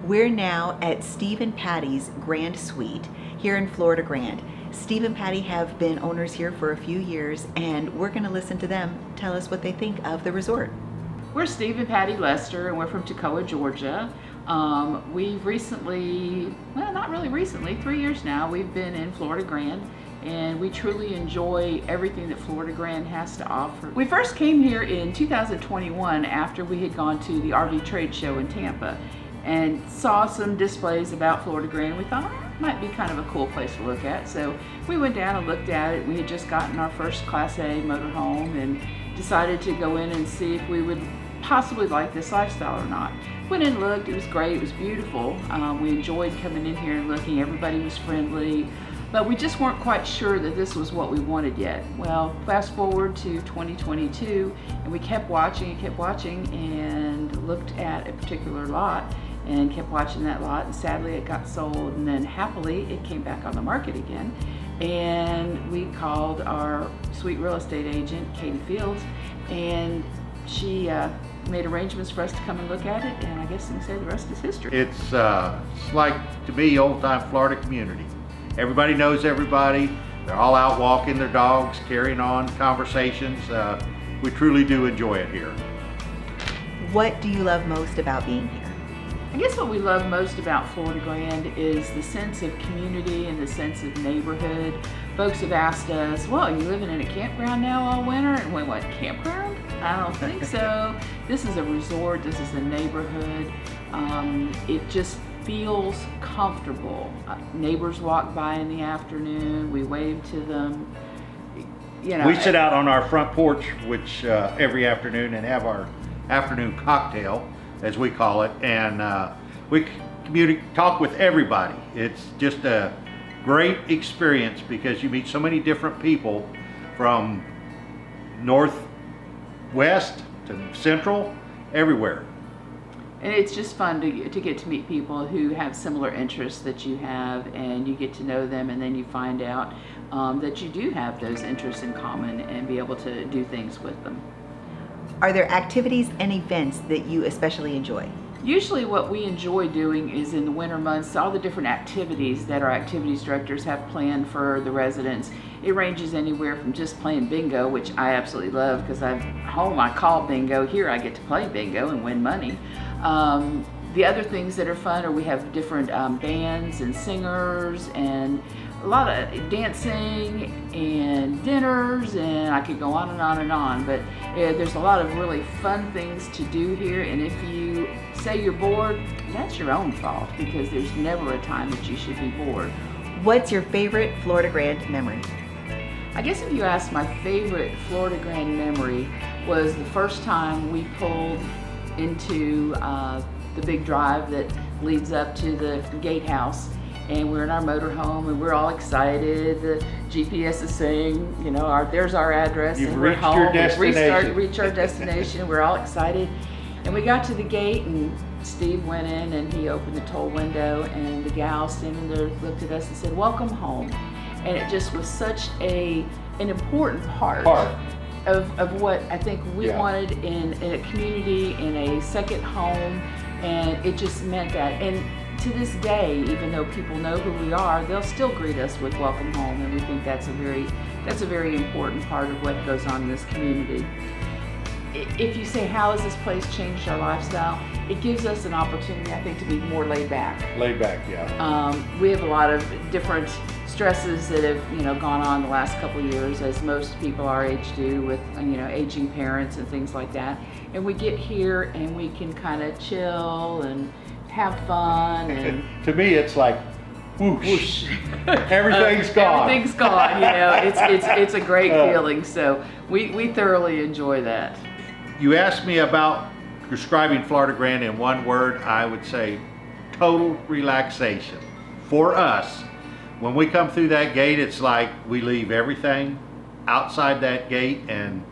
We're now at Steve and Patti's Grand Suite here in Florida Grande. Steve and Patti have been owners here for a few years, and we're going to listen to them tell us what they think of the resort. We're Steve and Patti Lester, and we're from Toccoa, Georgia. We've recently, well, not really recently, 3 years now, we've been in Florida Grande, and we truly enjoy everything that Florida Grande has to offer. We first came here in 2021 after we had gone to the RV trade show in Tampa and saw some displays about Florida Grande. We thought, oh, it might be kind of a cool place to look at. So we went down and looked at it. We had just gotten our first Class A motorhome and decided to go in and see if we would possibly like this lifestyle or not. Went in and looked, it was great, it was beautiful. We enjoyed coming in here and looking, everybody was friendly, but we just weren't quite sure that this was what we wanted yet. Well, fast forward to 2022, and we kept watching and looked at a particular lot and kept watching that lot, and sadly it got sold, and then happily it came back on the market again. And we called our sweet real estate agent, Katie Fields, and she made arrangements for us to come and look at it, and I guess you can say the rest is history. It's like, to me, old-time Florida community. Everybody knows everybody. They're all out walking their dogs, carrying on conversations. We truly do enjoy it here. What do you love most about being here? I guess what we love most about Florida Grande is the sense of community and the sense of neighborhood. Folks have asked us, well, are you living in a campground now all winter? And we went, campground? I don't think so. This is a resort, this is a neighborhood. It just feels comfortable. Neighbors walk by in the afternoon, we wave to them. You know, we sit out on our front porch, which every afternoon, and have our afternoon cocktail, as we call it, and we talk with everybody. It's just a great experience because you meet so many different people from northwest to central, everywhere. And it's just fun to get to meet people who have similar interests that you have, and you get to know them, and then you find out that you do have those interests in common and be able to do things with them. Are there activities and events that you especially enjoy? Usually what we enjoy doing is in the winter months, all the different activities that our activities directors have planned for the residents. It ranges anywhere from just playing bingo, which I absolutely love because home I call bingo, here I get to play bingo and win money. The other things that are fun are we have different bands and singers and a lot of dancing and dinners, and I could go on and on and on, but there's a lot of really fun things to do here, and if you say you're bored, that's your own fault because there's never a time that you should be bored. What's your favorite Florida Grande memory? I guess if you ask, my favorite Florida Grande memory was the first time we pulled into the big drive that leads up to the gatehouse, and we're in our motorhome and we're all excited. The GPS is saying, you know, there's our address. You've and we're reached home. your destination. We've reached our destination. We're all excited. And we got to the gate, and Steve went in and he opened the toll window, and the gal standing there looked at us and said, "Welcome home." And it just was such an important part of what I think we wanted in a community, in a second home, and it just meant that. And to this day, even though people know who we are, they'll still greet us with "Welcome home," and we think that's a very important part of what goes on in this community. If you say, how has this place changed our lifestyle? It gives us an opportunity, I think, to be more laid back. Laid back, yeah. We have a lot of different stresses that have gone on the last couple of years, as most people our age do, with aging parents and things like that. And we get here and we can kind of chill and have fun. And to me, it's like whoosh. Everything's gone. Everything's gone. It's a great feeling. So we thoroughly enjoy that. You asked me about describing Florida Grande in one word. I would say total relaxation. For us, when we come through that gate, it's like we leave everything outside that gate and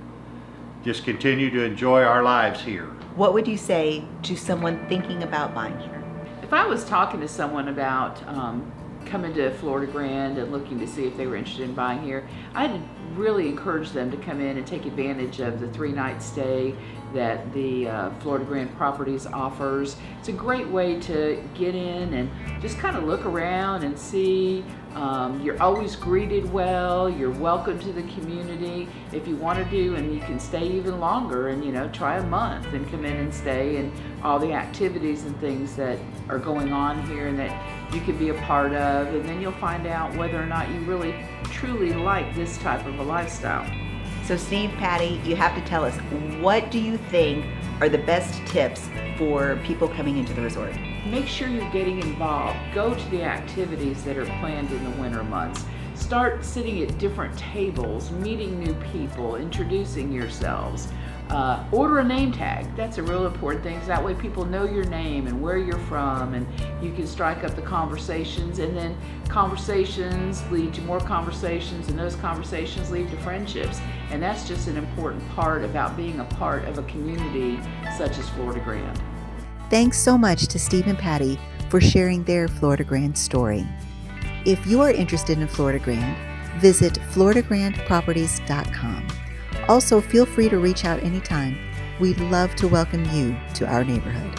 just continue to enjoy our lives here. What would you say to someone thinking about buying here? If I was talking to someone about coming to Florida Grande and looking to see if they were interested in buying here, I'd really encourage them to come in and take advantage of the 3-night stay that the Florida Grande Properties offers. It's a great way to get in and just kind of look around and see. You're always greeted well. You're welcome to the community. If you want to do, and you can stay even longer and, you know, try a month and come in and stay, and all the activities and things that are going on here and that you could be a part of, and then you'll find out whether or not you really truly like this type of a lifestyle. So Steve, Patti, you have to tell us, what do you think are the best tips for people coming into the resort? Make sure you're getting involved. Go to the activities that are planned in the winter months. Start sitting at different tables, meeting new people, introducing yourselves. Order a name tag. That's a real important thing, 'cause that way people know your name and where you're from, and you can strike up the conversations, and then conversations lead to more conversations, and those conversations lead to friendships. And that's just an important part about being a part of a community such as Florida Grande. Thanks so much to Steve and Patti for sharing their Florida Grande story. If you are interested in Florida Grande, visit floridagrandeproperties.com. Also, feel free to reach out anytime. We'd love to welcome you to our neighborhood.